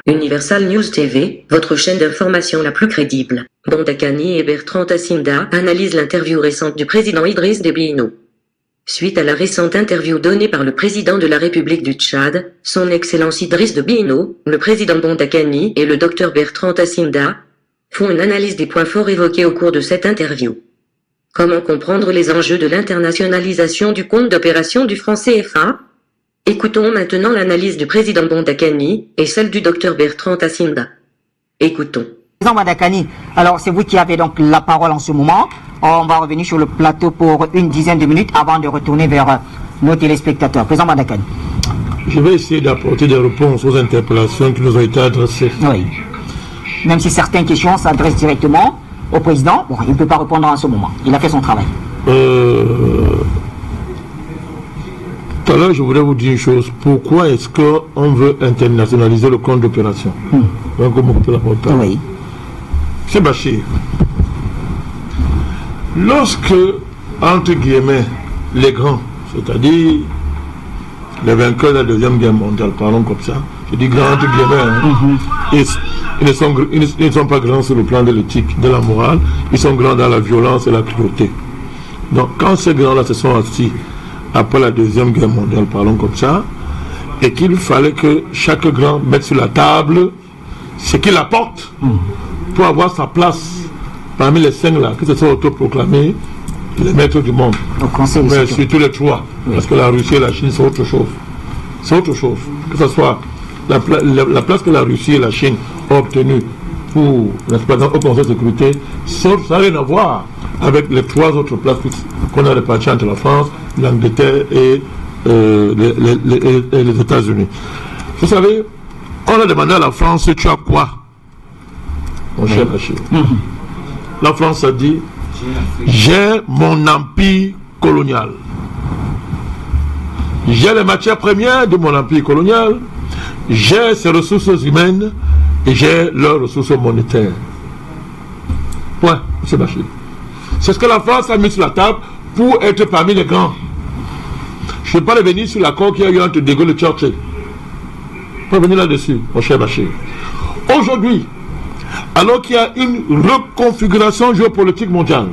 Universal News TV, votre chaîne d'information la plus crédible. Bondakani et Bertrand Tassinda analysent l'interview récente du président Idriss Déby Itno. Suite à la récente interview donnée par le président de la République du Tchad, son Excellence Idriss Déby Itno, le président Bondakani et le docteur Bertrand Tassinda font une analyse des points forts évoqués au cours de cette interview. Comment comprendre les enjeux de l'internationalisation du compte d'opération du franc CFA? Écoutons maintenant l'analyse du président Bondakani et celle du docteur Bertrand Tassinda. Écoutons. Président Bondakani, alors c'est vous qui avez donc la parole en ce moment. On va revenir sur le plateau pour une dizaine de minutes avant de retourner vers nos téléspectateurs. Président Bondakani. Je vais essayer d'apporter des réponses aux interpellations qui nous ont été adressées. Oui. Même si certaines questions s'adressent directement au président, bon, il ne peut pas répondre en ce moment. Il a fait son travail. Tout à l'heure, je voudrais vous dire une chose. Pourquoi est-ce qu'on veut internationaliser le compte d'opération? Oui. C'est Bachir. Lorsque, entre guillemets, les grands, c'est-à-dire les vainqueurs de la Deuxième Guerre mondiale, parlons comme ça, je dis grands entre guillemets, hein, ils ne sont pas grands sur le plan de l'éthique, de la morale, ils sont grands dans la violence et la cruauté. Donc quand ces grands-là se sont assis après la Deuxième Guerre mondiale, parlons comme ça, et qu'il fallait que chaque grand mette sur la table ce qu'il apporte pour avoir sa place parmi les cinq là, qui se sont autoproclamés les maîtres du monde. Mais surtout les trois, parce que la Russie et la Chine, c'est autre chose. C'est autre chose. Que ce soit la place que la Russie et la Chine ont obtenue pour l'exploitation au Conseil de sécurité, ça n'a rien à voir avec les trois autres places qu'on a réparties entre la France, l'Angleterre et les États-Unis. Vous savez, on a demandé à la France, tu as quoi, mon cher Bachir? La France a dit, j'ai mon empire colonial. J'ai les matières premières de mon empire colonial, j'ai ses ressources humaines et j'ai leurs ressources monétaires. Point, M. Bachir. C'est ce que la France a mis sur la table pour être parmi les grands. Je ne vais pas revenir sur l'accord qu'il y a eu entre De Gaulle et Churchill. Je ne vais pas revenir là-dessus, mon cher Bachir. Aujourd'hui, alors qu'il y a une reconfiguration géopolitique mondiale,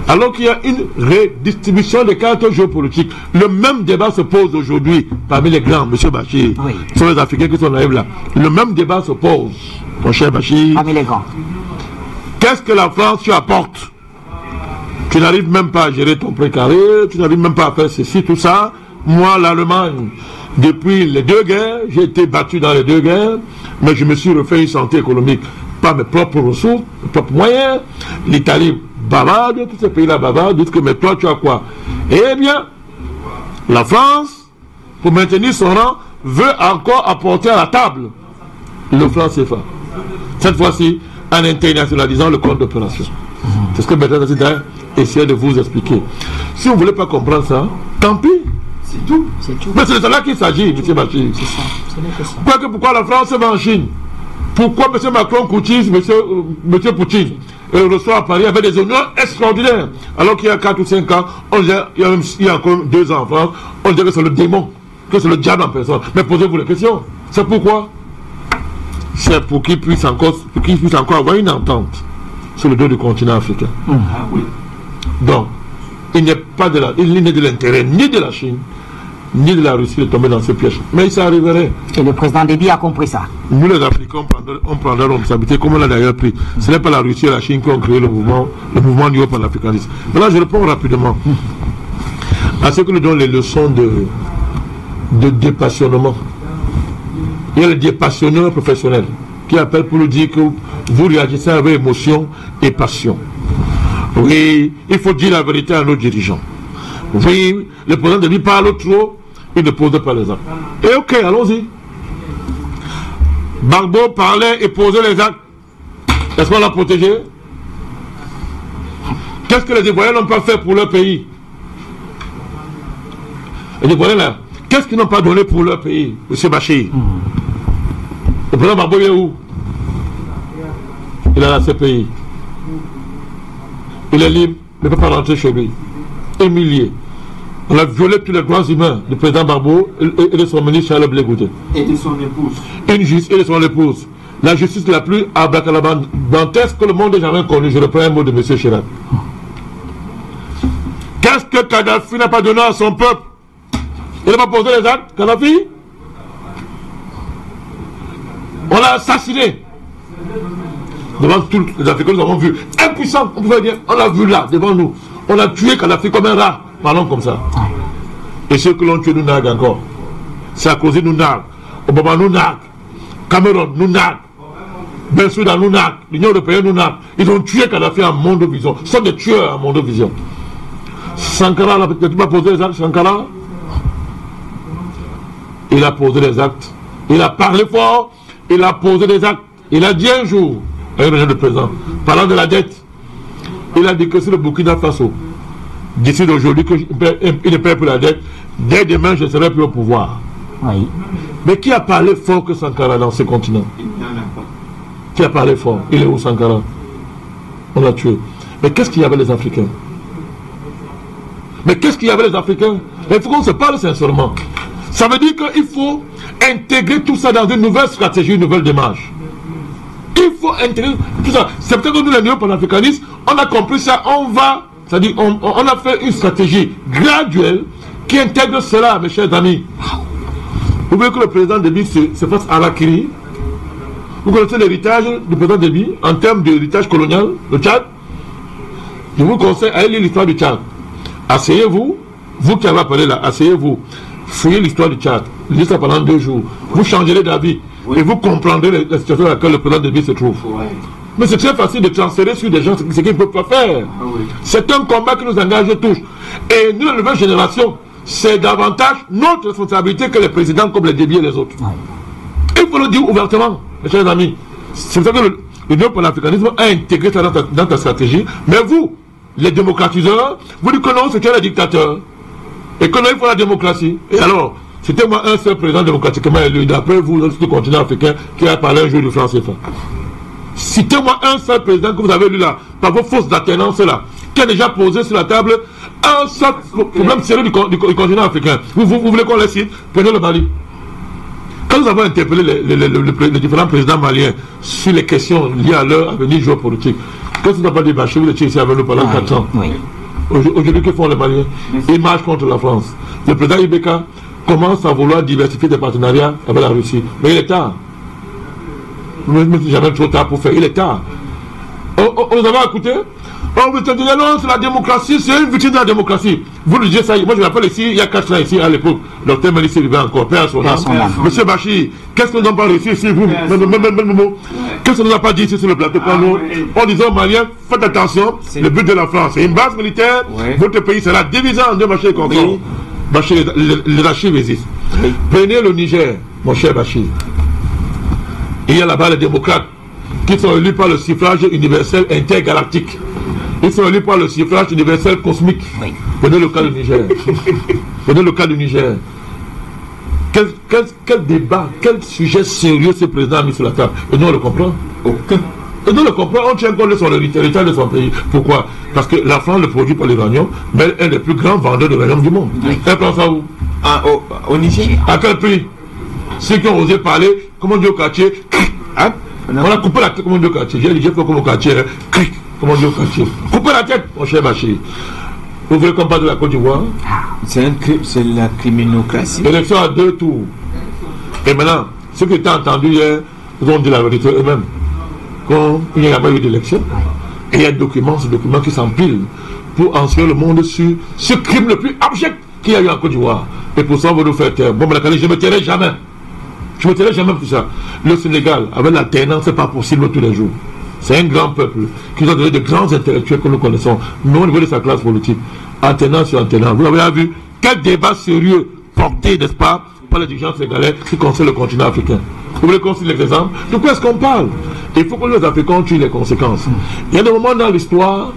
alors qu'il y a une redistribution des cartes géopolitiques, le même débat se pose aujourd'hui parmi les grands, M. Bachir, sur les Africains qui sont naïfs là. Le même débat se pose, mon cher Bachir. Parmi les grands. Qu'est-ce que la France tu apporte? Tu n'arrives même pas à gérer ton précaré, tu n'arrives même pas à faire ceci, tout ça. Moi, l'Allemagne, depuis les deux guerres, j'ai été battu dans les deux guerres, mais je me suis refait une santé économique par mes propres ressources, mes propres moyens. L'Italie bavarde, tous ces pays-là bavardent, disent que mais toi tu as quoi? Eh bien, la France, pour maintenir son rang, veut encore apporter à la table le franc CFA. Cette fois-ci, en internationalisant le compte d'opération. C'est ce que Bertrand Tassinda essaie de vous expliquer. Si vous ne voulez pas comprendre ça, tant pis. C'est tout. Mais c'est de cela qu'il s'agit, M. Bachir. C'est ça. Pourquoi la France va en Chine? Pourquoi M. Macron coutise M. Poutine reçoit à Paris avec des oignons extraordinaires? Alors qu'il y a 4 ou 5 ans, il y a encore 2 ans en France, on dirait que c'est le démon, que c'est le diable en personne. Mais posez-vous la question. C'est pourquoi? C'est pour qu'il puisse encore avoir une entente sur le dos du continent africain. Donc, il n'est de l'intérêt ni de la Chine, ni de la Russie de tomber dans ce piège. Mais ça arriverait. Et le président Déby a compris ça. Nous les Africains, on prendra nos responsabilités comme on l'a d'ailleurs pris. Ce n'est pas la Russie et la Chine qui ont créé le mouvement du pan-africanisme. Maintenant, je réponds rapidement à ce que nous donnent les leçons de dépassionnement. Il y a les dépassionneurs professionnels qui appellent pour nous dire que vous réagissez avec émotion et passion. Oui, il faut dire la vérité à nos dirigeants. Oui, le président Déby parle trop, il ne pose pas les actes. Et ok, allons-y. Gbagbo parlait et posait les actes. Est-ce qu'on l'a protégé? Qu'est-ce que les Ivoiriens n'ont pas fait pour leur pays? Les Ivoiriens là, qu'est-ce qu'ils n'ont pas donné pour leur pays, M. Bachir? Le président Gbagbo est où? Il est à la CPI. Il est libre, ne peut pas rentrer chez lui. Humilié. On a violé tous les droits humains du président Gbagbo et de son ministre Charles Blé Goutté. Et de son épouse. Une justice et de son épouse. La justice la plus abracadabranteuse que le monde ait jamais connue. Je reprends un mot de M. Chirac. Qu'est-ce que Kadhafi n'a pas donné à son peuple? Il n'a pas posé les actes, Kadhafi? On l'a assassiné. Devant tous les Africains, nous avons vu. Impuissant, on pouvait dire, on l'a vu là, devant nous. On a tué Kadhafi comme un rat. Parlons comme ça. Et ceux que l'ont tué nous narguent encore. Sarkozy nous nargue. Obama nous nargue. Cameroun nous nargue. Bensouda nous nargue. L'Union européenne nous nargue. Ils ont tué Kadhafi en monde de vision. Ce sont des tueurs en monde de vision. Sankara, tu m'as posé les actes, Sankara? Il a posé les actes. Il a parlé fort. Il a posé des actes. Il a dit un jour, un de président, parlant de la dette, il a dit que c'est le Burkina Faso décide aujourd'hui qu'il ne paie plus la dette, dès demain je serai plus au pouvoir. Oui. Mais qui a parlé fort que Sankara dans ce continent? Il n'y en a pas. Qui a parlé fort? Il est où Sankara? On l'a tué. Mais qu'est-ce qu'il y avait les Africains? Mais qu'est-ce qu'il y avait les Africains? Il faut qu'on se parle sincèrement. Ça veut dire qu'il faut intégrer tout ça dans une nouvelle stratégie, une nouvelle démarche. Il faut intégrer tout ça. C'est peut-être que nous, les néo-panafricanistes, on a compris ça, c'est-à-dire on a fait une stratégie graduelle qui intègre cela, mes chers amis. Vous voyez que le président Déby se fasse à la cri. Vous connaissez l'héritage du président Déby en termes d'héritage colonial, le Tchad. Je vous conseille, allez lire l'histoire du Tchad. Asseyez-vous, vous qui avez appelé là, asseyez-vous, fouillez l'histoire du Tchad, lisez ça pendant 2 jours, vous changerez d'avis et vous comprendrez la situation dans laquelle le président Déby se trouve. Mais c'est très facile de transférer sur des gens ce qu'ils ne peuvent pas faire. C'est un combat qui nous engage tous. Et nous, la nouvelle génération, c'est davantage notre responsabilité que les présidents comme les Déby et les autres. Il faut le dire ouvertement, mes chers amis. C'est pour ça que le néo-panafricanisme a intégré ça dans ta stratégie. Mais vous, les démocratiseurs, vous dites que non, c'était les dictateurs. Et que non, il faut la démocratie. Et alors, c'était moi un seul président démocratiquement élu, d'après vous, dans le continent africain, qui a parlé un jour du franc CFA. Citez-moi un seul président que vous avez lu là, par vos fausses alternances là, qui a déjà posé sur la table un seul problème sérieux du continent africain. Vous voulez qu'on les cite? Prenez le Mali. Quand nous avons interpellé les différents présidents maliens sur les questions liées à leur avenir géopolitique, qu'est-ce que vous n'avez pas dit, Bachir, vous étiez ici avec nous pendant 4 ans. Aujourd'hui, que font les Maliens? Ils marchent contre la France. Le président Ibeka commence à vouloir diversifier des partenariats avec la Russie. Mais il est tard. Vous ne jamais trop tard pour faire. Il est tard. On nous avait écouté. On vous dit non, c'est la démocratie, c'est une victime de la démocratie. Vous le disiez ça, moi je me rappelle ici, il y a 4 ans ici à l'époque, docteur Mélissi vivait encore, père à son âme. Monsieur Bachir, qu'est-ce que nous n'avons pas réussi ici, vous? Qu'est-ce que nous n'avons pas dit ici sur le plateau quand nous? On disait aux Maliens, faites attention, le but de la France, c'est une base militaire, votre pays sera divisé en 2 marchés conformes. Bachir, les archives existent. Prenez le Niger, mon cher Bachir. Il y a là-bas les démocrates qui sont élus par le suffrage universel intergalactique. Ils sont élus par le suffrage universel cosmique. Prenez le cas du Niger. Prenez le cas du Niger. Quel débat, quel sujet sérieux ce président a mis sur la table? Et nous on le comprend? Aucun. Et nous on le comprend, on tient compte de son héritage de son pays. Pourquoi? Parce que la France le produit par l'uranium, mais elle est le plus grand vendeur d'uranium du monde. Elle prend ça où? Au Niger. À quel prix? Ceux qui ont osé parler, comment dire au quartier, hein? On a coupé la tête, comment dire au quartier. J'ai dit, j'ai fait comme au quartier, hein? Comment dire au quartier. Coupez la tête, mon cher Bachir. Vous voulez qu'on parle de la Côte d'Ivoire? C'est la criminocratie. Élection à 2 tours. Et maintenant, ceux qui étaient entendus hier, ils ont dit la vérité eux-mêmes. Quand il n'y a pas eu d'élection, et il y a des documents, ce document qui s'empilent pour enseigner le monde sur ce crime le plus abject qu'il y a eu en Côte d'Ivoire. Et pour ça, on va nous faire taire. Bon, mais je ne me tairai jamais. Je ne me tairai jamais pour ça. Le Sénégal, avec l'alternance, ce n'est pas possible tous les jours. C'est un grand peuple qui nous a donné de grands intellectuels que nous connaissons, nous au niveau de sa classe politique. Alternance sur alternance. Vous avez vu quel débat sérieux porté, n'est-ce pas, par les dirigeants sénégalais qui concernent le continent africain. Vous voulez qu'on cite les exemples? De quoi est-ce qu'on parle? Il faut que les Africains tuent les conséquences. Il y a des moments dans l'histoire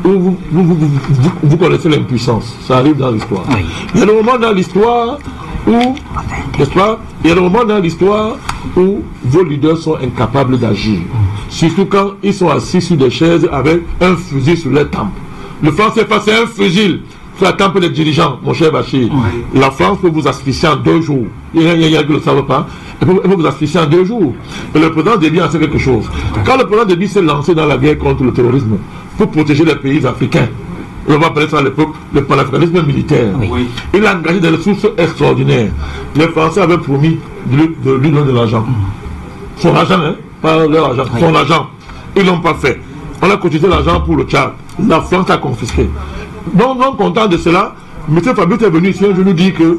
où vous connaissez l'impuissance. Ça arrive dans l'histoire. Il y a des moments dans l'histoire où, n'est-ce pas, il y a des moments dans l'histoire où vos leaders sont incapables d'agir. Surtout quand ils sont assis sur des chaises avec un fusil sur leur tempe. Le franc CFA, c'est un fusil sur la tempe des dirigeants, mon cher Bachir. La France peut vous asphyxier en 2 jours. Il y a qui ne le savent pas. Elle peut vous asphyxier en 2 jours. Et le président Déby a fait quelque chose. Quand le président Déby s'est lancé dans la guerre contre le terrorisme pour protéger les pays africains, on va appeler ça à l'époque le panafricanisme militaire. Oui. Il a engagé des ressources extraordinaires. Les Français avaient promis de lui donner de l'argent. Son argent, hein? Pas leur argent, son argent. Ils l'ont pas fait. On a cotisé l'argent pour le Tchad. La France a confisqué. Donc, non content de cela, M. Fabius est venu ici, je nous dis que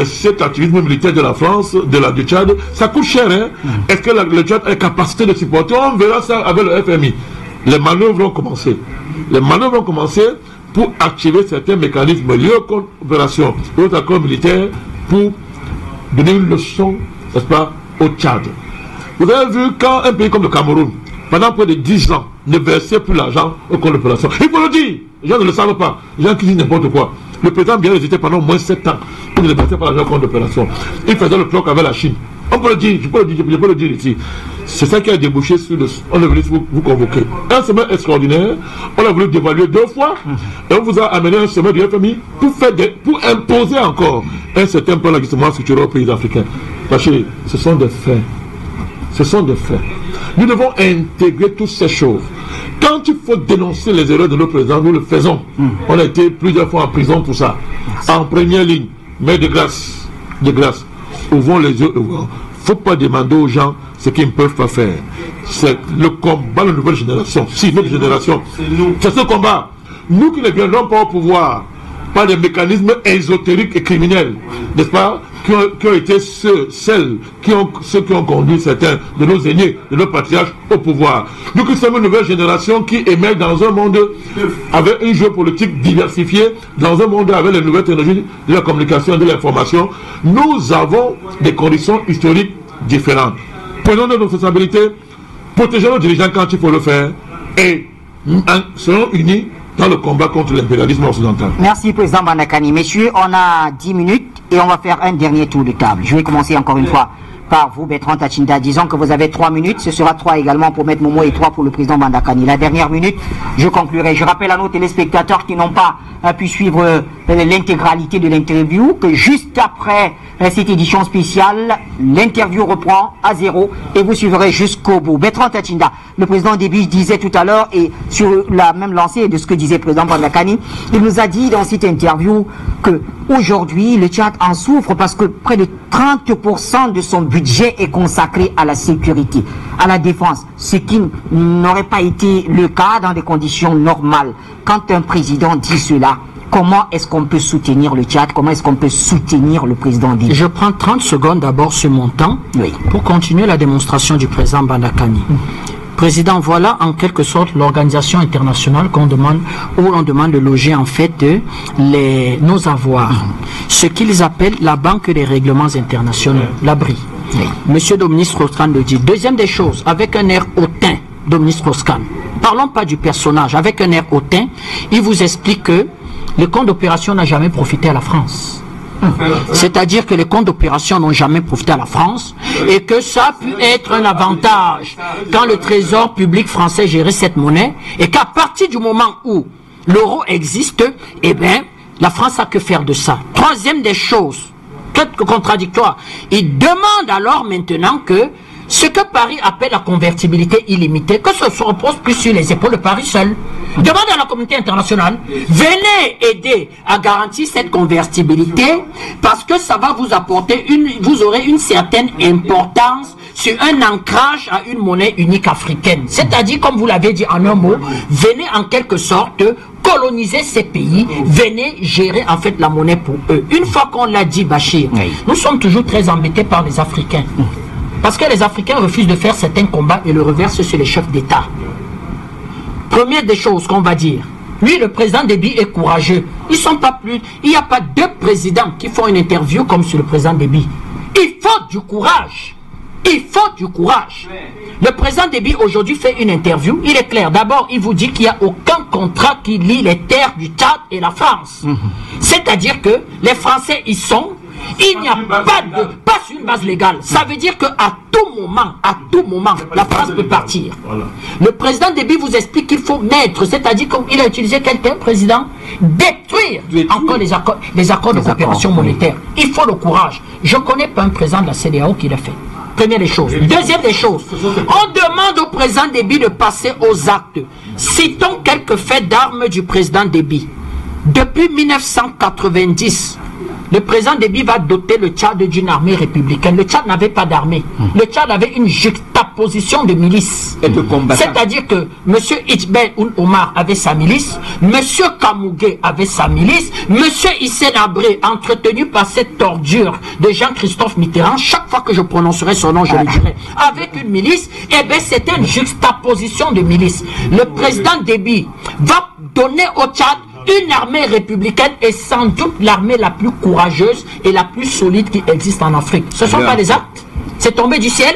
cet activisme militaire de la France, du Tchad, ça coûte cher. Hein? Est-ce que le Tchad a la capacité de supporter? On verra ça avec le FMI. Les manœuvres ont commencé. Les manœuvres ont commencé pour activer certains mécanismes liés aux coopérations et aux accords militaires pour donner une leçon, n'est-ce pas, au Tchad. Vous avez vu quand un pays comme le Cameroun, pendant près de 10 ans, ne versait plus l'argent aux coopérations. Il faut le dire. Les gens ne le savent pas. Les gens qui disent n'importe quoi. Le président bien hésité pendant au moins 7 ans. Il ne versait pas l'argent aux coopérations. Il faisait le bloc avec la Chine. On peut le dire, je peux le dire ici. C'est ça qui a débouché sur le... On a voulu vous convoquer. Un sommet extraordinaire, on a voulu dévaluer 2 fois, et on vous a amené un sommet du FMI pour imposer encore un certain plan d'ajustement structurel aux pays africains. Parce que ce sont des faits. Ce sont des faits. Nous devons intégrer toutes ces choses. Quand il faut dénoncer les erreurs de nos présidents, nous le faisons. On a été plusieurs fois en prison pour ça. En première ligne, mais de grâce, ouvrons les yeux. Il ne faut pas demander aux gens ce qu'ils ne peuvent pas faire. C'est le combat de la nouvelle génération. Si, notre génération, c'est ce combat. Nous qui ne viendrons pas au pouvoir par des mécanismes ésotériques et criminels, n'est-ce pas, qui ont été ceux qui ont conduit certains de nos aînés, de nos patriarches au pouvoir. Nous qui sommes une nouvelle génération qui émerge dans un monde avec une géopolitique diversifiée, dans un monde avec les nouvelles technologies de la communication et de l'information, nous avons des conditions historiques différentes. Prenons nos responsabilités, protégeons nos dirigeants quand il faut le faire et serons unis dans le combat contre l'impérialisme occidental. Merci, Président Bandakani. Messieurs, on a 10 minutes et on va faire un dernier tour de table. Je vais commencer encore une fois par vous, Bertrand Tachinda. Disons que vous avez 3 minutes. Ce sera 3 également pour Maître Momo et 3 pour le Président Bandakani. La dernière minute, je conclurai. Je rappelle à nos téléspectateurs qui n'ont pas pu suivre l'intégralité de l'interview que juste après cette édition spéciale, l'interview reprend à 0 et vous suivrez jusqu'au bout. Bertrand Tachinda, le président Déby disait tout à l'heure, et sur la même lancée de ce que disait le président Bandakani, il nous a dit dans cette interview que aujourd'hui le Tchad en souffre parce que près de 30% de son budget est consacré à la sécurité, à la défense, ce qui n'aurait pas été le cas dans des conditions normales. Quand un président dit cela, comment est-ce qu'on peut soutenir le Tchad? Comment est-ce qu'on peut soutenir le président Déby? Je prends 30 secondes d'abord sur mon temps pour continuer la démonstration du président Bandakani. Président, voilà en quelque sorte l'organisation internationale qu'on demande, où on demande de loger en fait nos avoirs. Ce qu'ils appellent la Banque des règlements internationaux, l'abri. Monsieur Dominique Strauss-Kahn le dit. Deuxième des choses, avec un air hautain, Dominique Strauss-Kahn. Parlons pas du personnage, avec un air hautain, il vous explique que le compte d'opération n'a jamais profité à la France. C'est-à-dire que les comptes d'opération n'ont jamais profité à la France et que ça a pu être un avantage quand le trésor public français gérait cette monnaie et qu'à partir du moment où l'euro existe, eh bien, la France a que faire de ça. Troisième des choses, peut-être contradictoire, il demande alors maintenant que ce que Paris appelle la convertibilité illimitée, que ce se repose plus sur les épaules de Paris seul. Demande à la communauté internationale, venez aider à garantir cette convertibilité parce que ça va vous apporter vous aurez une certaine importance sur un ancrage à une monnaie unique africaine. C'est-à-dire, comme vous l'avez dit en un mot, venez en quelque sorte coloniser ces pays, venez gérer en fait la monnaie pour eux. Une fois qu'on l'a dit, Bachir, nous sommes toujours très embêtés par les Africains. Parce que les Africains refusent de faire certains combats et le reversent sur les chefs d'État. Première des choses qu'on va dire, lui, le président Déby est courageux. Ils sont pas plus. Il n'y a pas 2 présidents qui font une interview comme sur le président Déby. Il faut du courage. Il faut du courage. Le président Déby aujourd'hui fait une interview. Il est clair. D'abord, il vous dit qu'il n'y a aucun contrat qui lie les terres du Tchad et la France. C'est-à-dire que les Français y sont. Il n'y a pas sur une base légale. Ça veut dire qu'à tout moment, la France peut partir. Le président Déby vous explique qu'il faut mettre, c'est-à-dire qu'il a utilisé quelqu'un, président, détruire encore les accords de coopération monétaire. Il faut le courage. Je ne connais pas un président de la CEDEAO qui l'a fait. Première des choses. Deuxième des choses, on demande au président Déby de passer aux actes. Citons quelques faits d'armes du président Déby. Depuis 1990, le président Déby va doter le Tchad d'une armée républicaine. Le Tchad n'avait pas d'armée. Le Tchad avait une juxtaposition de milices. C'est-à-dire que M. Ichben Omar avait sa milice, M. Kamougué avait sa milice, M. Hissène Habré, entretenu par cette ordure de Jean-Christophe Mitterrand, chaque fois que je prononcerai son nom, je le dirai, avec une milice, eh bien c'était une juxtaposition de milices. Le président Déby va donner au Tchad une armée républicaine est sans doute l'armée la plus courageuse et la plus solide qui existe en Afrique. Ce ne sont pas des actes. C'est tombé du ciel.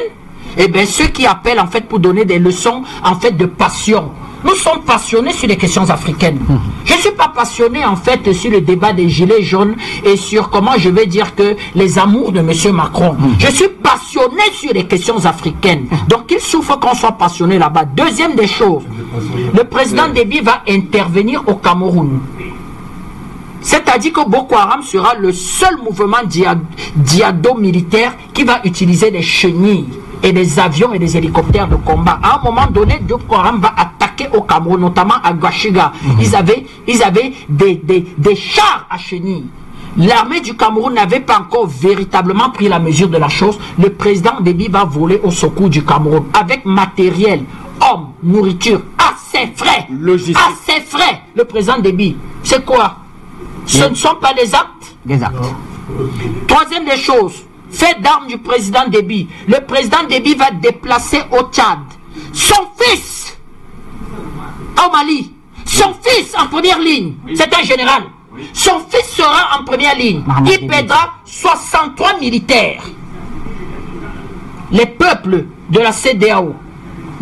Eh bien, ceux qui appellent en fait pour donner des leçons en fait de passion. Nous sommes passionnés sur les questions africaines. Je ne suis pas passionné en fait sur le débat des gilets jaunes et sur comment je vais dire que les amours de M. Macron. Je suis passionné sur les questions africaines. Donc il souffre qu'on soit passionné là-bas. Deuxième des choses, le président Déby va intervenir au Cameroun. C'est-à-dire que Boko Haram sera le seul mouvement diado militaire qui va utiliser des chenilles et des avions et des hélicoptères de combat. À un moment donné, Boko Haram va attaquer au Cameroun, notamment à Gashiga. Ils avaient des chars à chenilles. L'armée du Cameroun n'avait pas encore véritablement pris la mesure de la chose. Le président Déby va voler au secours du Cameroun avec matériel, hommes, nourriture, assez frais. Logistique. Assez frais. Le président Déby, c'est quoi? Ce ne sont pas des actes. Des actes. Troisième des choses, fait d'armes du président Déby. Le président Déby va déplacer au Tchad son fils au Mali. Son fils en première ligne. C'est un général. Son fils sera en première ligne. Il perdra 63 militaires. Les peuples de la CEDEAO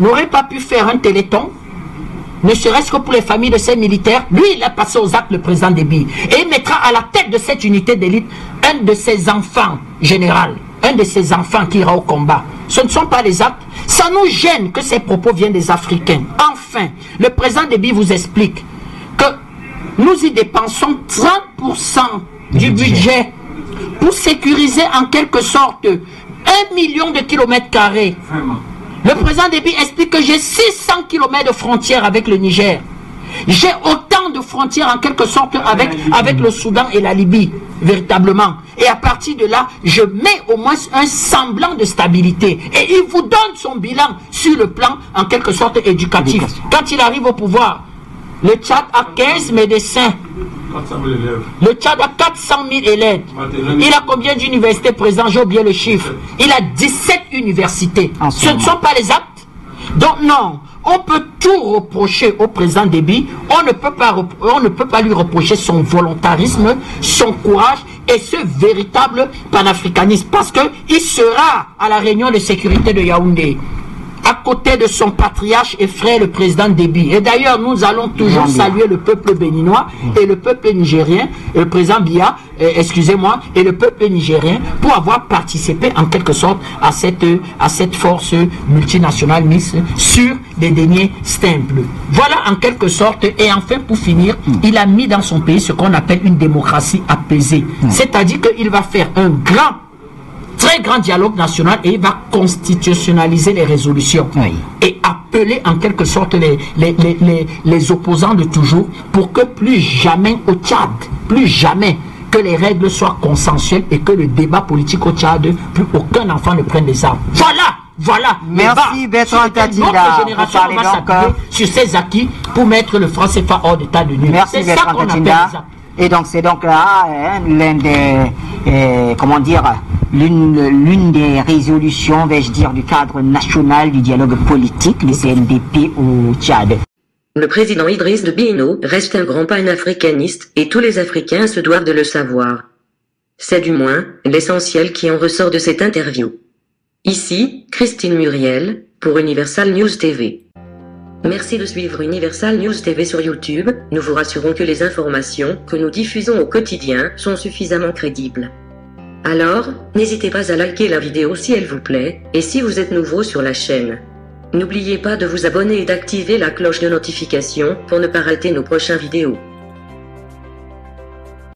n'auraient pas pu faire un téléthon, ne serait-ce que pour les familles de ces militaires. Lui, il a passé aux actes, le président Déby. Et il mettra à la tête de cette unité d'élite un de ses enfants, général. Un de ses enfants qui ira au combat. Ce ne sont pas les actes. Ça nous gêne que ces propos viennent des Africains. Enfin, le président Déby vous explique que nous y dépensons 30% du budget pour sécuriser en quelque sorte 1 million de kilomètres carrés. Le président Déby explique que j'ai 600 km de frontières avec le Niger. J'ai autant de frontières en quelque sorte avec le Soudan et la Libye, véritablement. Et à partir de là, je mets au moins un semblant de stabilité. Et il vous donne son bilan sur le plan, en quelque sorte, éducatif. Quand il arrive au pouvoir, le Tchad a 15 médecins. 400 000 élèves. Le Tchad a 400 000 élèves. Il a combien d'universités présentes? J'ai oublié le chiffre. Il a 17 universités. Ce ne sont pas les actes. Donc non, on peut tout reprocher au président Déby. On ne peut pas lui reprocher son volontarisme, son courage et ce véritable panafricanisme. Parce qu'il sera à la réunion de sécurité de Yaoundé, à côté de son patriarche et frère, le président Déby. Et d'ailleurs, nous allons toujours saluer le peuple béninois et le peuple nigérien, et le président Biya, excusez-moi, et le peuple nigérien, pour avoir participé en quelque sorte à cette force multinationale mise sur des deniers simples. Voilà en quelque sorte, et enfin pour finir, il a mis dans son pays ce qu'on appelle une démocratie apaisée. C'est-à-dire qu'il va faire un très grand dialogue national et il va constitutionnaliser les résolutions et appeler en quelque sorte les opposants de toujours pour que plus jamais au Tchad, plus jamais que les règles soient consensuelles et que le débat politique au Tchad, plus aucun enfant ne prenne des armes. Voilà. Merci Bertrand Tatinda. Notre génération va s'appuyer sur ces acquis pour mettre le franc CFA hors d'état de nuire. Merci Bertrand Tatinda. Et donc c'est donc là l'un des l'une des résolutions, vais-je dire, du cadre national du dialogue politique du CNDP au Tchad. Le président Idriss Déby Itno reste un grand panafricaniste et tous les Africains se doivent de le savoir. C'est du moins l'essentiel qui en ressort de cette interview. Ici, Christine Muriel, pour Universal News TV. Merci de suivre Universal News TV sur YouTube, nous vous rassurons que les informations que nous diffusons au quotidien sont suffisamment crédibles. Alors, n'hésitez pas à liker la vidéo si elle vous plaît, et si vous êtes nouveau sur la chaîne. N'oubliez pas de vous abonner et d'activer la cloche de notification pour ne pas rater nos prochaines vidéos.